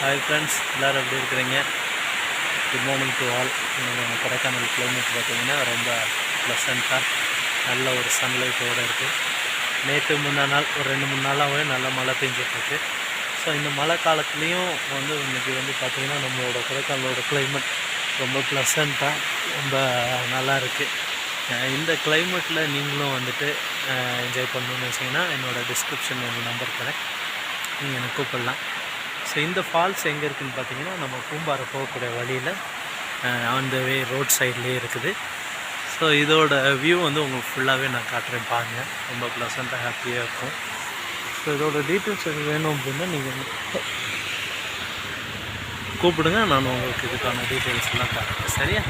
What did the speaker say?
Hi friends, எல்லோரும் எப்படி இருக்கிறீங்க? Good morning to all. நம்ம கொடைக்கானல் கிளைமேட் பார்த்திங்கன்னா ரொம்ப ப்ளசண்ட்டாக நல்ல ஒரு சன்லைட்டோடு இருக்குது. நேற்று முந்தா நாள் ஒரு 2-3 நாளாகவே நல்ல மழை பெஞ்சிட்ருக்கு. ஸோ இந்த மழை காலத்துலேயும் இன்றைக்கி பார்த்திங்கன்னா நம்மளோட கொடைக்கானலோட கிளைமேட் ரொம்ப ப்ளசண்ட்டாக ரொம்ப நல்லா இருக்குது. இந்த கிளைமேட்டில் நீங்களும் என்ஜாய் பண்ணணுன்னு வச்சிங்கன்னா என்னோடய டிஸ்கிரிப்ஷன் ஒரு நம்பர் தரேன், நீங்கள் எனக்கு கூப்பிடலாம். ஸோ இந்த ஃபால்ஸ் எங்கே இருக்குதுன்னு பார்த்தீங்கன்னா நம்ம பூம்பாறை போகக்கூடிய வழியில் அந்த வே ரோட் சைட்லேயே இருக்குது. ஸோ இதோட வியூ உங்களுக்கு ஃபுல்லாகவே நான் காட்டுறேன் பாருங்கள். ரொம்ப ப்ளசண்ட்டாக ஹாப்பியாக இருக்கும். ஸோ இதோட டீட்டெயில்ஸ் வேணும் அப்படின்னா நீங்கள் கூப்பிடுங்க, நான் உங்களுக்கு இதுக்கான டீட்டெயில்ஸ் எல்லாம் காட்டுறேன். சரியா?